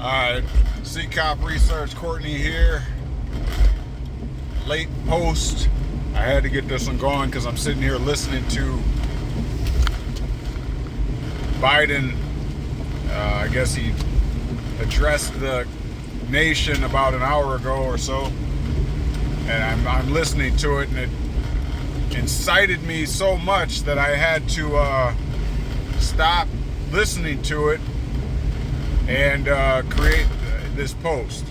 Alright, C-Cop Research, Courtney here. Late post. I had to get this one going because I'm sitting here listening to Biden. I guess he addressed the nation about an hour ago or so. And I'm listening to it, and it incited me so much that I had to stop listening to it and create this post.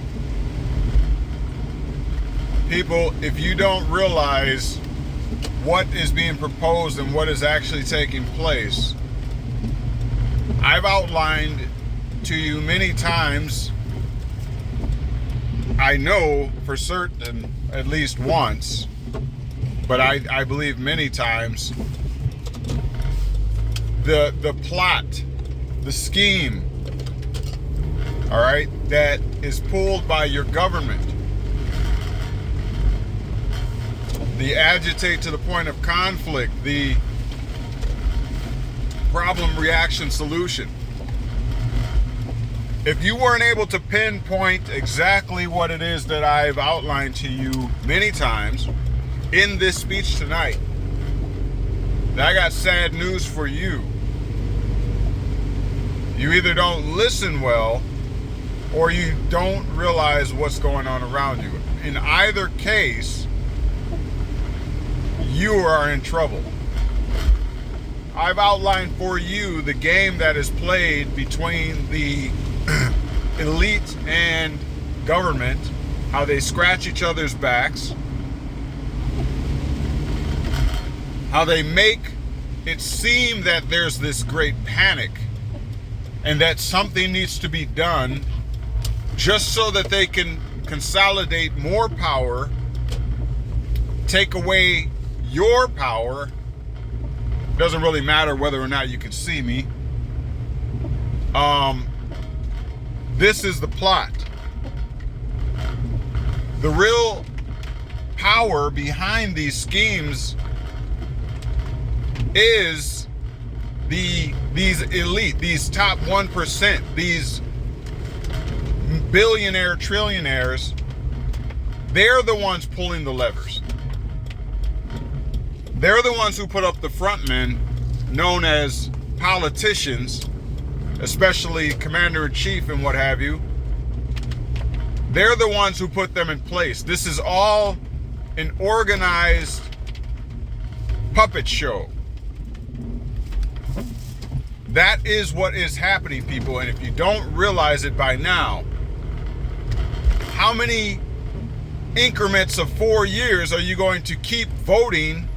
People, if you don't realize what is being proposed and what is actually taking place, I've outlined to you many times, I know for certain at least once, but I believe many times, the plot, the scheme, all right, that is pulled by your government. The agitate to the point of conflict, the problem, reaction, solution. If you weren't able to pinpoint exactly what it is that I've outlined to you many times in this speech tonight, I got sad news for you. You either don't listen well or you don't realize what's going on around you. In either case, you are in trouble. I've outlined for you the game that is played between the elite and government, how they scratch each other's backs, how they make it seem that there's this great panic and that something needs to be done just so that they can consolidate more power, take away your power. Doesn't really matter whether or not you can see me. This is the plot. The real power behind these schemes is these elite, these top 1%, these billionaire trillionaires. They're the ones pulling the levers. They're the ones who put up the front men, known as politicians, especially commander-in-chief and what have you. They're the ones who put them in place. This is all an organized puppet show. That is what is happening, people. And if you don't realize it by now, how many increments of 4 years are you going to keep voting,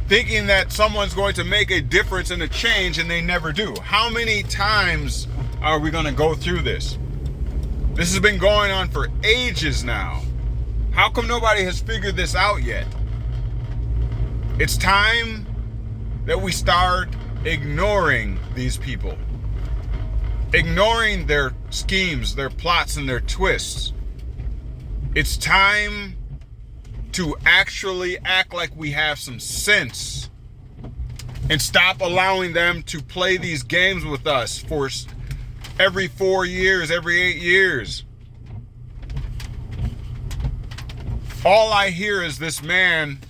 thinking that someone's going to make a difference and a change, and they never do? How many times are we going to go through this? This has been going on for ages now. How come nobody has figured this out yet? It's time that we start ignoring these people, ignoring their schemes, their plots, and their twists. It's time to actually act like we have some sense and stop allowing them to play these games with us for every 4 years, every 8 years. All I hear is this man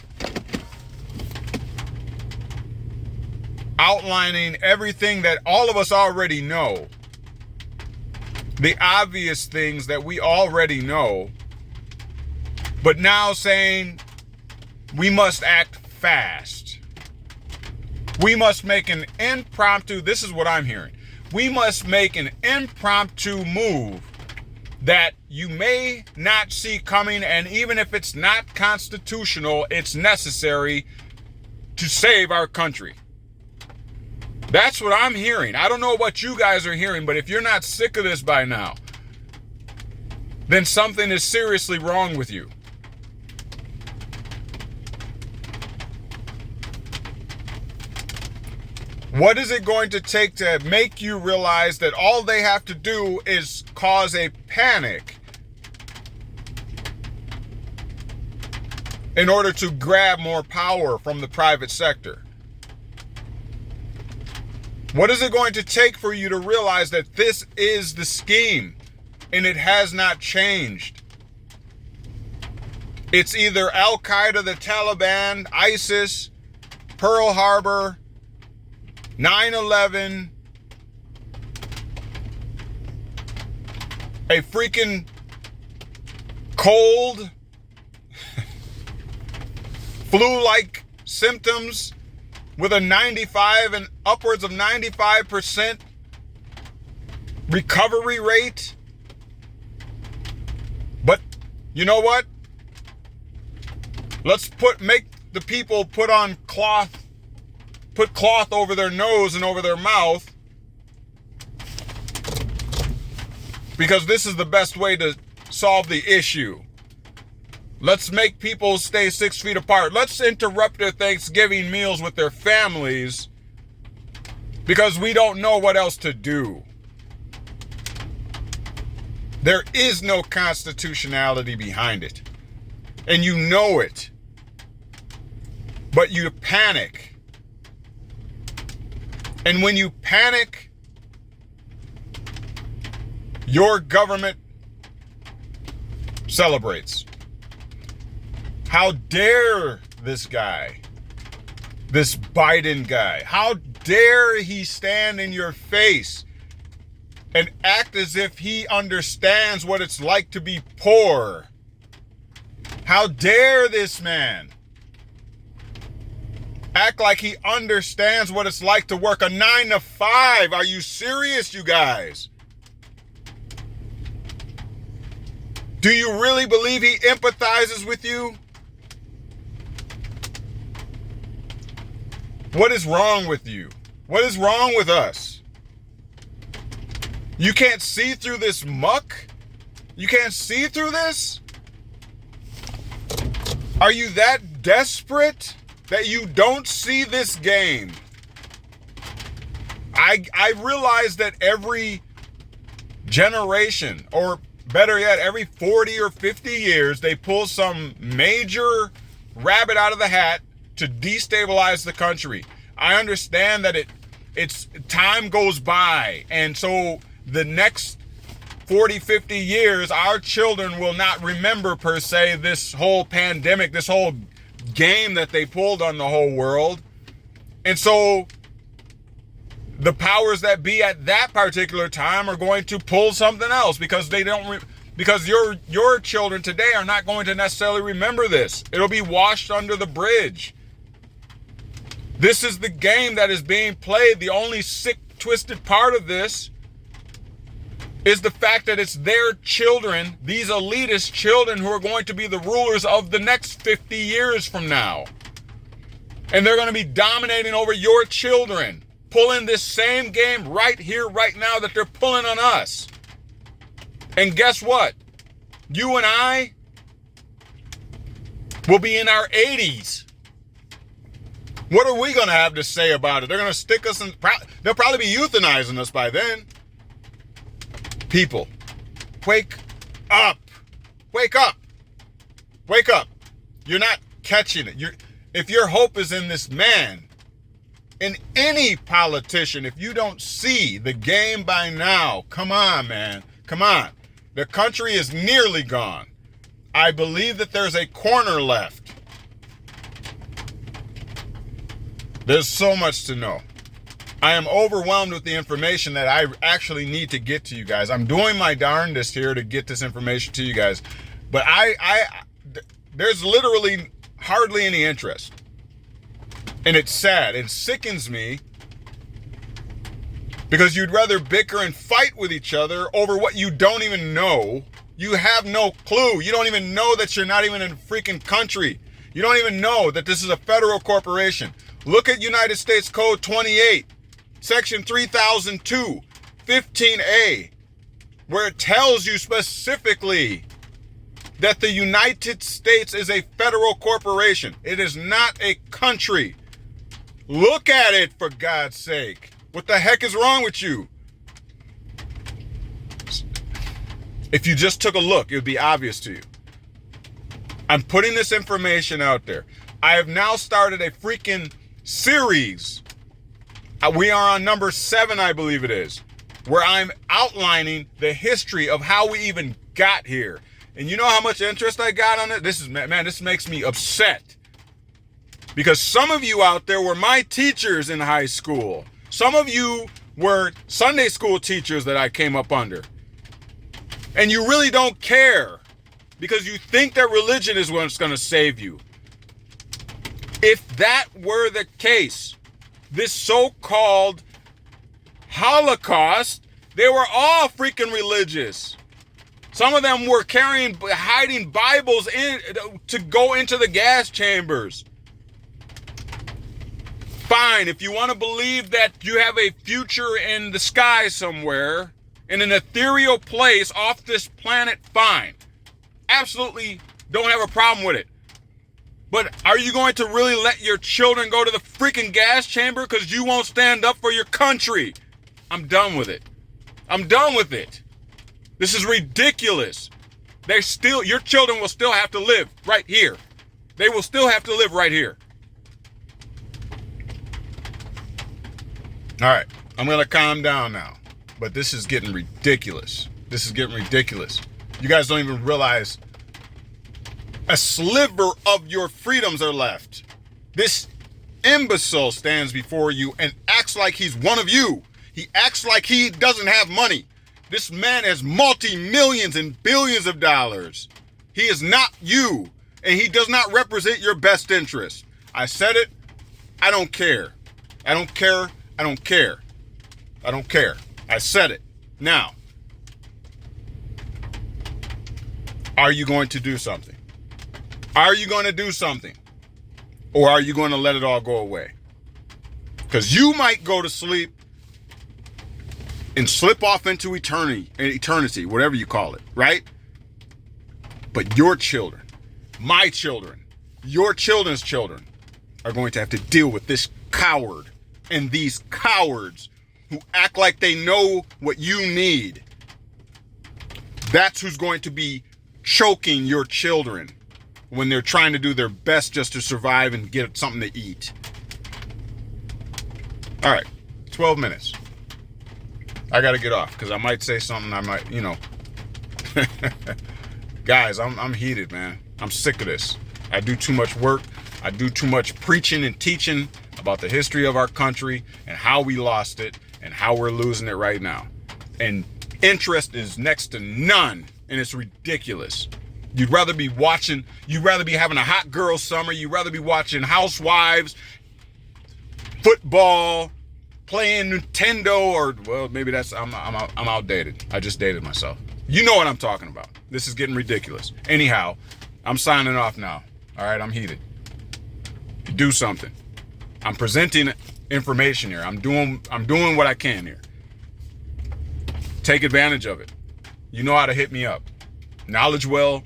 outlining everything that all of us already know, the obvious things that we already know, but now saying we must act fast. We must make an impromptu, this is what I'm hearing, we must make an impromptu move that you may not see coming, and even if it's not constitutional, it's necessary to save our country. That's what I'm hearing. I don't know what you guys are hearing, but if you're not sick of this by now, then something is seriously wrong with you. What is it going to take to make you realize that all they have to do is cause a panic in order to grab more power from the private sector? What is it going to take for you to realize that this is the scheme? and it has not changed. It's either Al-Qaeda, the Taliban, ISIS, Pearl Harbor, 9/11, a freaking cold, flu-like symptoms with a 95 and upwards of 95% recovery rate. But you know what? Let's make the people put cloth over their nose and over their mouth, because this is the best way to solve the issue. Let's make people stay 6 feet apart. Let's interrupt their Thanksgiving meals with their families because we don't know what else to do. There is no constitutionality behind it, and you know it. But you panic. And when you panic, your government celebrates. How dare this guy, this Biden guy, how dare he stand in your face and act as if he understands what it's like to be poor? How dare this man act like he understands what it's like to work a 9 to 5. Are you serious, you guys? Do you really believe he empathizes with you? What is wrong with you? What is wrong with us? You can't see through this muck? You can't see through this? Are you that desperate that you don't see this game? I realize that every generation, or better yet, every 40 or 50 years, they pull some major rabbit out of the hat to destabilize the country. I understand that it's time goes by, and so the next 40, 50 years, our children will not remember, per se, this whole pandemic, this whole game that they pulled on the whole world. And so the powers that be at that particular time are going to pull something else, because they don't because your children today are not going to necessarily remember this. It'll be washed under the bridge. This is the game that is being played. The only sick, twisted part of this is the fact that it's their children, these elitist children, who are going to be the rulers of the next 50 years from now. And they're going to be dominating over your children, pulling this same game right here, right now, that they're pulling on us. And guess what? You and I will be in our 80s. What are we going to have to say about it? They're going to stick us in, they'll probably be euthanizing us by then. People, wake up. Wake up. Wake up. You're not catching it. If your hope is in this man, in any politician, if you don't see the game by now, come on, man. Come on. The country is nearly gone. I believe that there's a corner left. There's so much to know. I am overwhelmed with the information that I actually need to get to you guys. I'm doing my darndest here to get this information to you guys. But there's literally hardly any interest. And it's sad. It sickens me, because you'd rather bicker and fight with each other over what you don't even know. You have no clue. You don't even know that you're not even in a freaking country. You don't even know that this is a federal corporation. Look at United States Code 28, Section 3002, 15A, where it tells you specifically that the United States is a federal corporation. It is not a country. Look at it, for God's sake. What the heck is wrong with you? If you just took a look, it would be obvious to you. I'm putting this information out there. I have now started a freaking series. We are on number 7, I believe it is, where I'm outlining the history of how we even got here. And you know how much interest I got on it? This makes me upset. Because some of you out there were my teachers in high school. Some of you were Sunday school teachers that I came up under. And you really don't care because you think that religion is what's going to save you. If that were the case, this so-called Holocaust, they were all freaking religious. Some of them were hiding Bibles to go into the gas chambers. Fine, if you want to believe that you have a future in the sky somewhere, in an ethereal place off this planet, fine. Absolutely don't have a problem with it. But are you going to really let your children go to the freaking gas chamber because you won't stand up for your country? I'm done with it. I'm done with it. This is ridiculous. Your children will still have to live right here. They will still have to live right here. All right, I'm going to calm down now. But this is getting ridiculous. This is getting ridiculous. You guys don't even realize a sliver of your freedoms are left. This imbecile stands before you and acts like he's one of you. He acts like he doesn't have money. This man has multi-millions and billions of dollars. He is not you, and he does not represent your best interest. I said it. I don't care. I don't care. I don't care. I don't care. I said it. Now, are you going to do something? Are you going to do something? Or are you going to let it all go away? Because you might go to sleep and slip off into eternity, whatever you call it, right? But your children, my children, your children's children are going to have to deal with this coward and these cowards who act like they know what you need. That's who's going to be choking your children when they're trying to do their best just to survive and get something to eat. All right, 12 minutes. I got to get off because I might say something Guys, I'm heated, man. I'm sick of this. I do too much work. I do too much preaching and teaching about the history of our country and how we lost it and how we're losing it right now. And interest is next to none, and it's ridiculous. You'd rather be having a hot girl summer. You'd rather be watching Housewives, football, playing Nintendo, or, well, maybe I'm outdated. I just dated myself. You know what I'm talking about. This is getting ridiculous. Anyhow, I'm signing off now. All right, I'm heated. Do something. I'm presenting information here. I'm doing what I can here. Take advantage of it. You know how to hit me up. KnowledgeWell,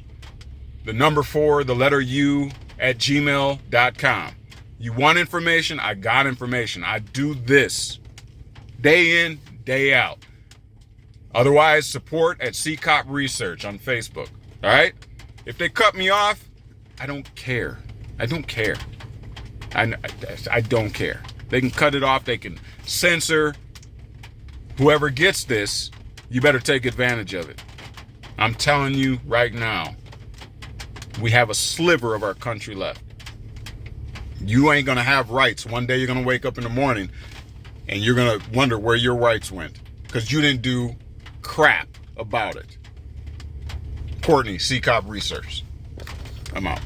the number 4, the letter U @gmail.com. You want information? I got information. I do this day in, day out. Otherwise, support at CCOP Research on Facebook. All right? If they cut me off, I don't care. I don't care. I don't care. They can cut it off. They can censor. Whoever gets this, you better take advantage of it. I'm telling you right now, we have a sliver of our country left. You ain't going to have rights. One day you're going to wake up in the morning and you're going to wonder where your rights went because you didn't do crap about it. Courtney, CCOP Research. I'm out.